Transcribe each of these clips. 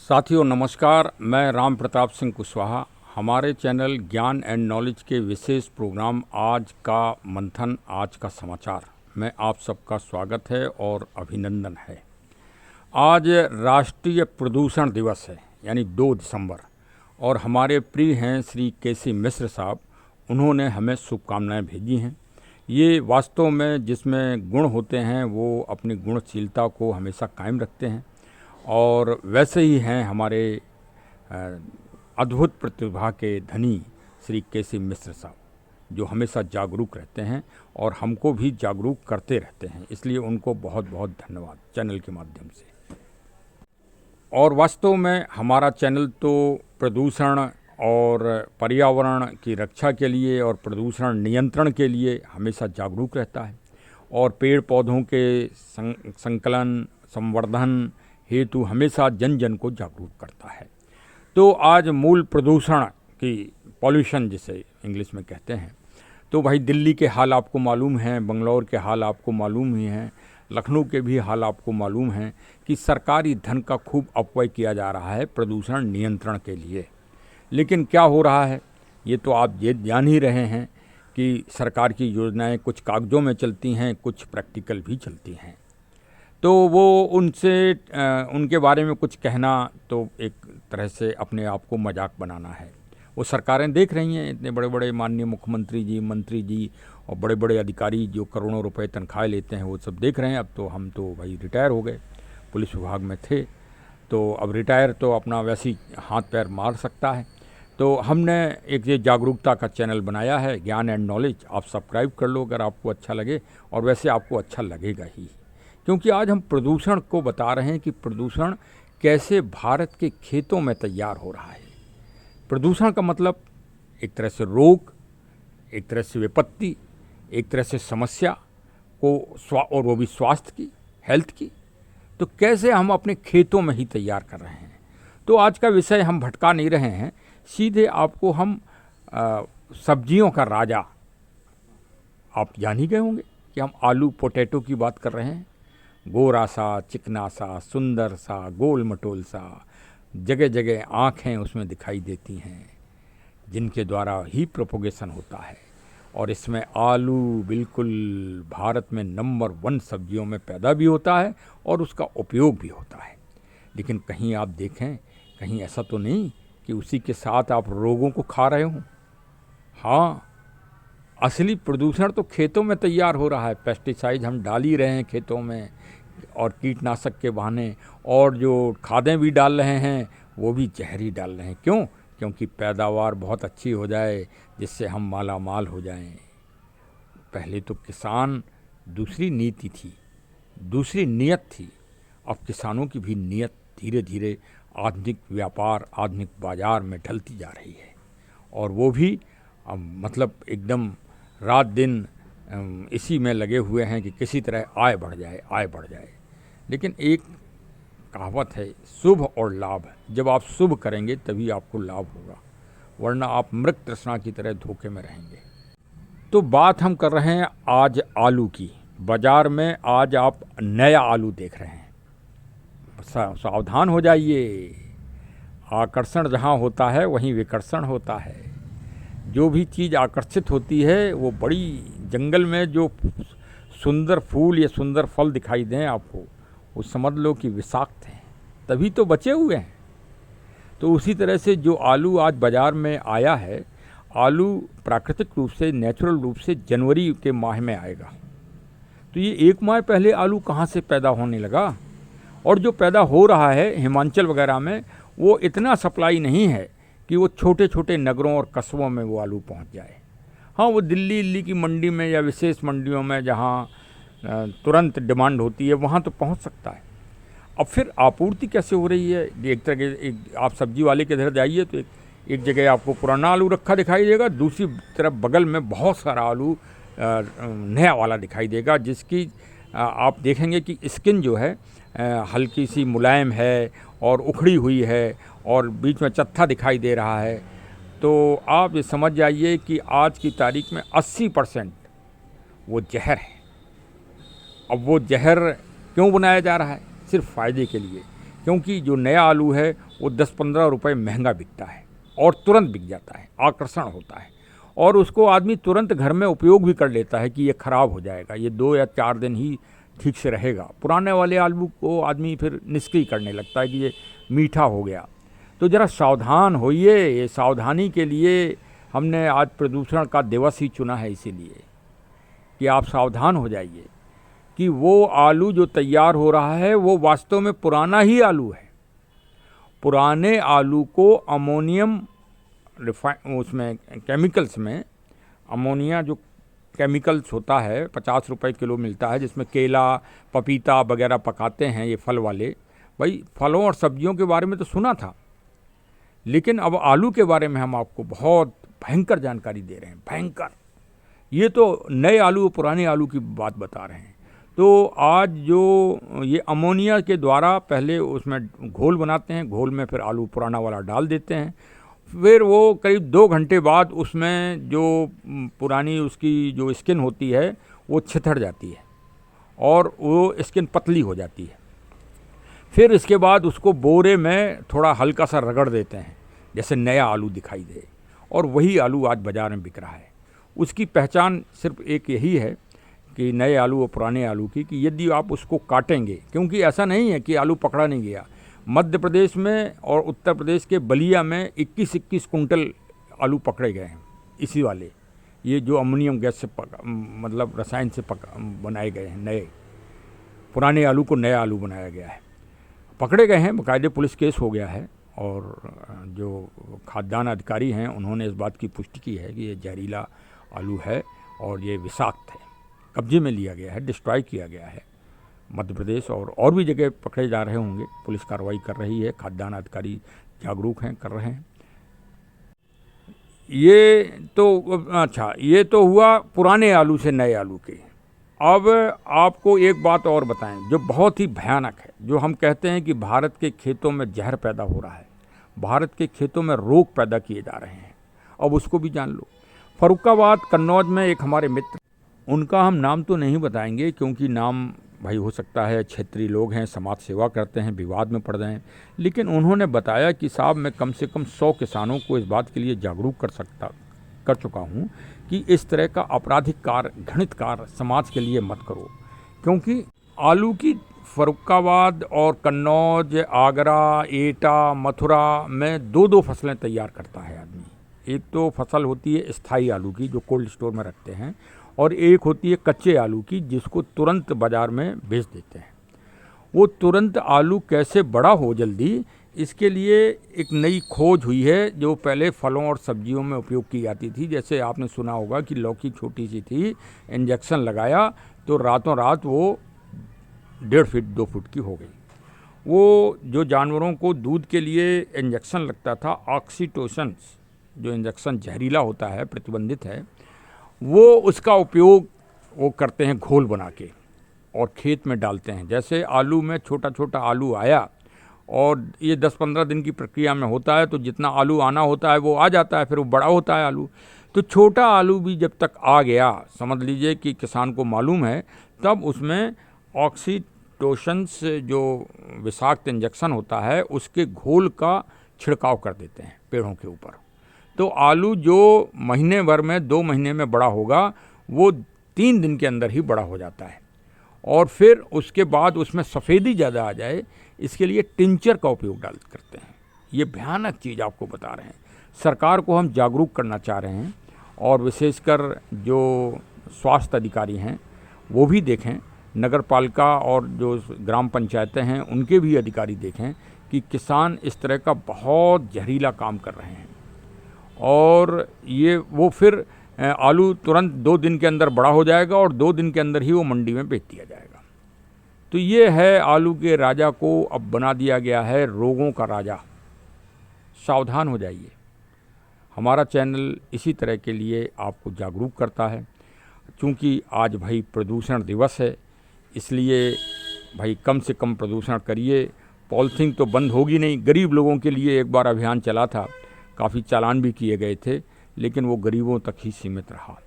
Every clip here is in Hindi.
साथियों नमस्कार, मैं राम प्रताप सिंह कुशवाहा। हमारे चैनल ज्ञान एंड नॉलेज के विशेष प्रोग्राम आज का मंथन, आज का समाचार में आप सबका स्वागत है और अभिनंदन है। आज राष्ट्रीय प्रदूषण दिवस है, यानी 2 दिसंबर, और हमारे प्रिय हैं श्री केसी मिश्र साहब, उन्होंने हमें शुभकामनाएं भेजी हैं। ये वास्तव में जिसमें गुण होते हैं वो अपनी गुणशीलता को हमेशा कायम रखते हैं, और वैसे ही हैं हमारे अद्भुत प्रतिभा के धनी श्री केसी मिश्र साहब, जो हमेशा जागरूक रहते हैं और हमको भी जागरूक करते रहते हैं। इसलिए उनको बहुत बहुत धन्यवाद चैनल के माध्यम से। और वास्तव में हमारा चैनल तो प्रदूषण और पर्यावरण की रक्षा के लिए और प्रदूषण नियंत्रण के लिए हमेशा जागरूक रहता है, और पेड़ पौधों के संकलन संवर्धन हेतु हमेशा जन जन को जागरूक करता है। तो आज मूल प्रदूषण की, पॉल्यूशन जिसे इंग्लिश में कहते हैं, तो भाई दिल्ली के हाल आपको मालूम हैं, बंगलौर के हाल आपको मालूम ही हैं, लखनऊ के भी हाल आपको मालूम हैं कि सरकारी धन का खूब अपव्यय किया जा रहा है प्रदूषण नियंत्रण के लिए। लेकिन क्या हो रहा है ये तो आप ये जान ही रहे हैं कि सरकार की योजनाएं कुछ कागजों में चलती हैं, कुछ प्रैक्टिकल भी चलती हैं। तो वो उनके बारे में कुछ कहना तो एक तरह से अपने आप को मजाक बनाना है। वो सरकारें देख रही हैं, इतने बड़े बड़े माननीय मुख्यमंत्री जी, मंत्री जी और बड़े बड़े अधिकारी जो करोड़ों रुपए तनख्वाह लेते हैं, वो सब देख रहे हैं। अब तो हम तो भाई रिटायर हो गए, पुलिस विभाग में थे, तो अब रिटायर तो अपना वैसे ही हाथ पैर मार सकता है। तो हमने एक ये जागरूकता का चैनल बनाया है, ज्ञान एंड नॉलेज। आप सब्सक्राइब कर लो अगर आपको अच्छा लगे, और वैसे आपको अच्छा लगेगा ही, क्योंकि आज हम प्रदूषण को बता रहे हैं कि प्रदूषण कैसे भारत के खेतों में तैयार हो रहा है। प्रदूषण का मतलब एक तरह से रोग, एक तरह से विपत्ति, एक तरह से समस्या को और वो भी स्वास्थ्य की, हेल्थ की। तो कैसे हम अपने खेतों में ही तैयार कर रहे हैं। तो आज का विषय हम भटका नहीं रहे हैं, सीधे आपको हम सब्जियों का राजा, आप जान ही गए होंगे कि हम आलू पोटैटो की बात कर रहे हैं। गोरा सा, चिकना सा, सुंदर सा, गोल मटोल सा, जगह जगह आँखें उसमें दिखाई देती हैं, जिनके द्वारा ही प्रोपोगेशन होता है। और इसमें आलू बिल्कुल भारत में नंबर 1 सब्जियों में पैदा भी होता है और उसका उपयोग भी होता है। लेकिन कहीं आप देखें, कहीं ऐसा तो नहीं कि उसी के साथ आप रोगों को खा रहे हों। हाँ, असली प्रदूषण तो खेतों में तैयार हो रहा है। पेस्टिसाइड हम डाल ही रहे हैं खेतों में, और कीटनाशक के बहाने, और जो खादें भी डाल रहे हैं वो भी जहरी डाल रहे हैं। क्यों? क्योंकि पैदावार बहुत अच्छी हो जाए, जिससे हम माला माल हो जाएं। पहले तो किसान दूसरी नीति थी, दूसरी नियत थी। अब किसानों की भी नियत धीरे धीरे आधुनिक व्यापार, आधुनिक बाजार में ढलती जा रही है, और वो भी मतलब एकदम रात दिन इसी में लगे हुए हैं कि किसी तरह आय बढ़ जाए, आय बढ़ जाए। लेकिन एक कहावत है, शुभ और लाभ। जब आप शुभ करेंगे तभी आपको लाभ होगा, वरना आप मृग तृष्णा की तरह धोखे में रहेंगे। तो बात हम कर रहे हैं आज आलू की। बाजार में आज आप नया आलू देख रहे हैं, सावधान हो जाइए। आकर्षण जहाँ होता है वहीं विकर्षण होता है। जो भी चीज़ आकर्षित होती है वो बड़ी, जंगल में जो सुंदर फूल या सुंदर फल दिखाई दें आपको, वो समझ लो कि विषाक्त हैं, तभी तो बचे हुए हैं। तो उसी तरह से जो आलू आज बाज़ार में आया है, आलू प्राकृतिक रूप से, नेचुरल रूप से जनवरी के माह में आएगा। तो ये 1 माह पहले आलू कहाँ से पैदा होने लगा? और जो पैदा हो रहा है हिमाचल वगैरह में, वो इतना सप्लाई नहीं है कि वो छोटे छोटे नगरों और कस्बों में वो आलू पहुंच जाए। हाँ, वो दिल्ली की मंडी में या विशेष मंडियों में जहाँ तुरंत डिमांड होती है, वहाँ तो पहुंच सकता है। अब फिर आपूर्ति कैसे हो रही है? एक तरह आप सब्जी वाले के इधर जाइए तो एक जगह आपको पुराना आलू रखा दिखाई देगा, दूसरी तरफ बगल में बहुत सारा आलू नया वाला दिखाई देगा, जिसकी आप देखेंगे कि स्किन जो है हल्की सी मुलायम है और उखड़ी हुई है, और बीच में चत्था दिखाई दे रहा है। तो आप ये समझ जाइए कि आज की तारीख में 80% वो जहर है। अब वो जहर क्यों बनाया जा रहा है? सिर्फ फ़ायदे के लिए, क्योंकि जो नया आलू है वो 10-15 रुपए महंगा बिकता है और तुरंत बिक जाता है, आकर्षण होता है, और उसको आदमी तुरंत घर में उपयोग भी कर लेता है कि ये ख़राब हो जाएगा, ये 2 या 4 दिन ही ठीक से रहेगा। पुराने वाले आलू को आदमी फिर निष्क्रिय करने लगता है कि ये मीठा हो गया। तो ज़रा सावधान होइए। ये सावधानी के लिए हमने आज प्रदूषण का दिवस ही चुना है, इसीलिए कि आप सावधान हो जाइए कि वो आलू जो तैयार हो रहा है वो वास्तव में पुराना ही आलू है। पुराने आलू को अमोनियम उसमें केमिकल्स में, अमोनिया जो केमिकल्स होता है 50 रुपए किलो मिलता है, जिसमें केला पपीता वगैरह पकाते हैं ये फल वाले। भाई फलों और सब्जियों के बारे में तो सुना था, लेकिन अब आलू के बारे में हम आपको बहुत भयंकर जानकारी दे रहे हैं, भयंकर। ये तो नए आलू पुराने आलू की बात बता रहे हैं। तो आज जो ये अमोनिया के द्वारा पहले उसमें घोल बनाते हैं, घोल में फिर आलू पुराना वाला डाल देते हैं, फिर वो करीब 2 घंटे बाद उसमें जो पुरानी उसकी जो स्किन होती है वो छितड़ जाती है और वो स्किन पतली हो जाती है। फिर इसके बाद उसको बोरे में थोड़ा हल्का सा रगड़ देते हैं जैसे नया आलू दिखाई दे, और वही आलू आज बाज़ार में बिक रहा है। उसकी पहचान सिर्फ एक यही है कि नए आलू और पुराने आलू की, कि यदि आप उसको काटेंगे, क्योंकि ऐसा नहीं है कि आलू पकड़ा नहीं गया। मध्य प्रदेश में और उत्तर प्रदेश के बलिया में 21-21 कुंटल आलू पकड़े गए हैं, इसी वाले ये जो अमोनियम गैस से मतलब रसायन से बनाए गए हैं। नए पुराने आलू को नया आलू बनाया गया है, पकड़े गए हैं, बाकायदे पुलिस केस हो गया है। और जो खाद्यान्न अधिकारी हैं उन्होंने इस बात की पुष्टि की है कि ये जहरीला आलू है और ये विषाक्त है, कब्जे में लिया गया है, डिस्ट्रॉय किया गया है। मध्य प्रदेश और भी जगह पकड़े जा रहे होंगे, पुलिस कार्रवाई कर रही है, खाद्यान्न अधिकारी जागरूक हैं, कर रहे हैं। ये तो अच्छा, ये तो हुआ पुराने आलू से नए आलू के। अब आपको एक बात और बताएं जो बहुत ही भयानक है, जो हम कहते हैं कि भारत के खेतों में जहर पैदा हो रहा है, भारत के खेतों में रोग पैदा किए जा रहे हैं, अब उसको भी जान लो। फर्रुखाबाद कन्नौज में एक हमारे मित्र, उनका हम नाम तो नहीं बताएंगे क्योंकि नाम भाई हो सकता है क्षेत्रीय लोग हैं, समाज सेवा करते हैं, विवाद में पड़ जाएं, लेकिन उन्होंने बताया कि साहब मैं कम से कम 100 किसानों को इस बात के लिए जागरूक कर चुका हूं कि इस तरह का आपराधिक कार्य, घृणित कार्य समाज के लिए मत करो। क्योंकि आलू की फर्रुखाबाद और कन्नौज, आगरा, एटा, मथुरा में 2-2 फसलें तैयार करता है आदमी। एक तो फसल होती है स्थायी आलू की जो कोल्ड स्टोर में रखते हैं, और एक होती है कच्चे आलू की जिसको तुरंत बाज़ार में बेच देते हैं। वो तुरंत आलू कैसे बड़ा हो जल्दी, इसके लिए एक नई खोज हुई है जो पहले फलों और सब्जियों में उपयोग की जाती थी। जैसे आपने सुना होगा कि लौकी छोटी सी थी, इंजेक्शन लगाया तो रातों रात वो 1.5 फीट 2 फुट की हो गई। वो जो जानवरों को दूध के लिए इंजेक्शन लगता था, ऑक्सीटोसिन, जो इंजेक्शन जहरीला होता है, प्रतिबंधित है, वो उसका उपयोग वो करते हैं घोल बना के और खेत में डालते हैं। जैसे आलू में छोटा छोटा आलू आया, और ये 10-15 दिन की प्रक्रिया में होता है, तो जितना आलू आना होता है वो आ जाता है, फिर वो बड़ा होता है आलू। तो छोटा आलू भी जब तक आ गया, समझ लीजिए कि किसान को मालूम है, तब उसमें ऑक्सीटोसिन जो विषाक्त इंजेक्शन होता है उसके घोल का छिड़काव कर देते हैं पेड़ों के ऊपर। तो आलू जो महीने भर में 2 महीने में बड़ा होगा वो 3 दिन के अंदर ही बड़ा हो जाता है। और फिर उसके बाद उसमें सफ़ेदी ज़्यादा आ जाए, इसके लिए टिंचर का उपयोग करते हैं। ये भयानक चीज़ आपको बता रहे हैं। सरकार को हम जागरूक करना चाह रहे हैं, और विशेषकर जो स्वास्थ्य अधिकारी हैं वो भी देखें, नगर पालिका और जो ग्राम पंचायतें हैं उनके भी अधिकारी देखें कि किसान इस तरह का बहुत जहरीला काम कर रहे हैं। और ये वो फिर आलू तुरंत 2 दिन के अंदर बड़ा हो जाएगा और 2 दिन के अंदर ही वो मंडी में बेच दिया जाएगा। तो ये है आलू के राजा को अब बना दिया गया है रोगों का राजा। सावधान हो जाइए। हमारा चैनल इसी तरह के लिए आपको जागरूक करता है। चूँकि आज भाई प्रदूषण दिवस है, इसलिए भाई कम से कम प्रदूषण करिए। पॉलीथीन तो बंद होगी नहीं। गरीब लोगों के लिए एक बार अभियान चला था, काफ़ी चालान भी किए गए थे, लेकिन वो गरीबों तक ही सीमित रहा।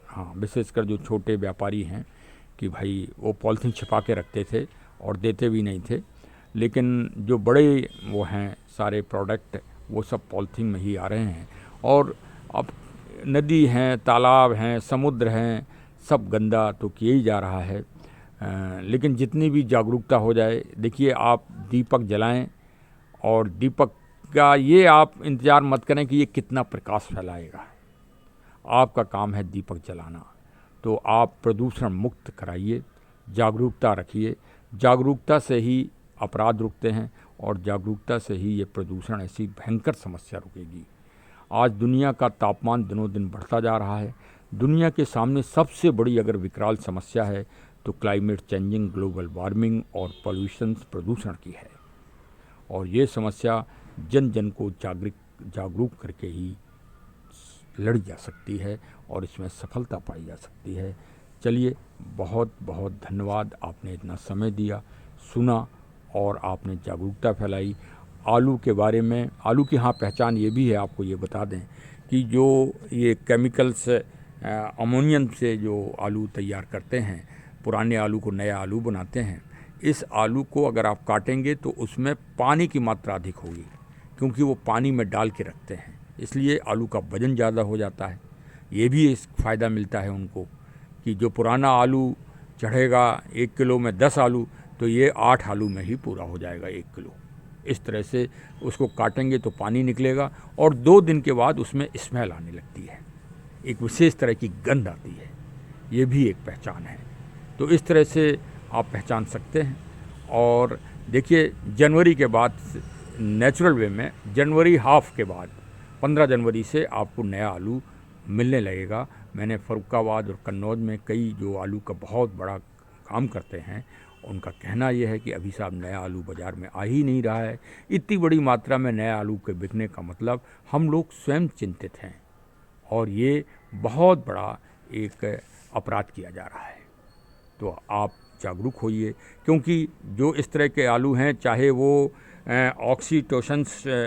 हाँ, विशेषकर जो छोटे व्यापारी हैं कि भाई वो पॉलीथीन छिपा के रखते थे और देते भी नहीं थे। लेकिन जो बड़े वो हैं सारे प्रोडक्ट वो सब पॉलीथीन में ही आ रहे हैं। और अब नदी हैं, तालाब हैं, समुद्र हैं, सब गंदा तो किया ही जा रहा है। लेकिन जितनी भी जागरूकता हो जाए, देखिए आप दीपक जलाएं और दीपक का ये आप इंतज़ार मत करें कि ये कितना प्रकाश फैलाएगा, आपका काम है दीपक जलाना। तो आप प्रदूषण मुक्त कराइए, जागरूकता रखिए। जागरूकता से ही अपराध रुकते हैं और जागरूकता से ही ये प्रदूषण ऐसी भयंकर समस्या रुकेगी। आज दुनिया का तापमान दिनों दिन बढ़ता जा रहा है। दुनिया के सामने सबसे बड़ी अगर विकराल समस्या है तो क्लाइमेट चेंजिंग, ग्लोबल वार्मिंग और पॉल्यूशन, प्रदूषण की है। और ये समस्या जन जन को जागरूक करके ही लड़ी जा सकती है और इसमें सफलता पाई जा सकती है। चलिए, बहुत बहुत धन्यवाद, आपने इतना समय दिया, सुना और आपने जागरूकता फैलाई। आलू के बारे में, आलू की हाँ पहचान ये भी है, आपको ये बता दें कि जो ये केमिकल्स अमोनियम से जो आलू तैयार करते हैं, पुराने आलू को नया आलू बनाते हैं, इस आलू को अगर आप काटेंगे तो उसमें पानी की मात्रा अधिक होगी, क्योंकि वो पानी में डाल के रखते हैं, इसलिए आलू का वज़न ज़्यादा हो जाता है। ये भी इस फ़ायदा मिलता है उनको कि जो पुराना आलू चढ़ेगा 1 किलो में 10 आलू, तो ये 8 आलू में ही पूरा हो जाएगा 1 किलो। इस तरह से उसको काटेंगे तो पानी निकलेगा और 2 दिन के बाद उसमें स्मेल आने लगती है, एक विशेष तरह की गंध आती है। ये भी एक पहचान है। तो इस तरह से आप पहचान सकते हैं। और देखिए, जनवरी के बाद नेचुरल वे में, जनवरी हाफ के बाद 15 जनवरी से आपको नया आलू मिलने लगेगा। मैंने फर्रुखाबाद और कन्नौज में कई जो आलू का बहुत बड़ा काम करते हैं, उनका कहना यह है कि अभी साहब नया आलू बाज़ार में आ ही नहीं रहा है। इतनी बड़ी मात्रा में नया आलू के बिकने का मतलब हम लोग स्वयं चिंतित हैं और ये बहुत बड़ा एक अपराध किया जा रहा है। तो आप जागरूक होइए, क्योंकि जो इस तरह के आलू हैं, चाहे वो ऑक्सीटोसिन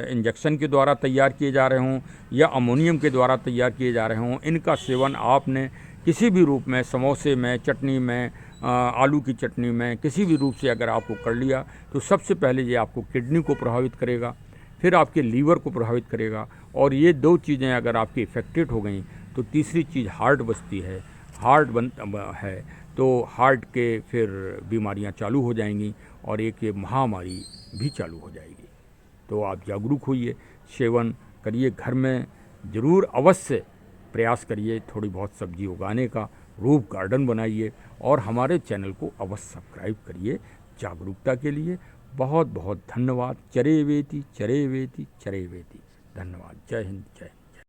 इंजेक्शन के द्वारा तैयार किए जा रहे हों या अमोनियम के द्वारा तैयार किए जा रहे हों, इनका सेवन आपने किसी भी रूप में, समोसे में, चटनी में, आलू की चटनी में, किसी भी रूप से अगर आपको कर लिया तो सबसे पहले ये आपको किडनी को प्रभावित करेगा, फिर आपके लीवर को प्रभावित करेगा। और ये 2 चीज़ें अगर आपकी इफेक्टेड हो गई तो तीसरी चीज़ हार्ट बचती है। है तो हार्ट के फिर बीमारियां चालू हो जाएंगी और एक ये महामारी भी चालू हो जाएगी। तो आप जागरूक होइए, सेवन करिए, घर में ज़रूर अवश्य प्रयास करिए थोड़ी बहुत सब्जी उगाने का, रूफ गार्डन बनाइए और हमारे चैनल को अवश्य सब्सक्राइब करिए। जागरूकता के लिए बहुत बहुत धन्यवाद। चरे वेति चरे वेति चरे वेति। धन्यवाद। जय हिंद, जय हिंद।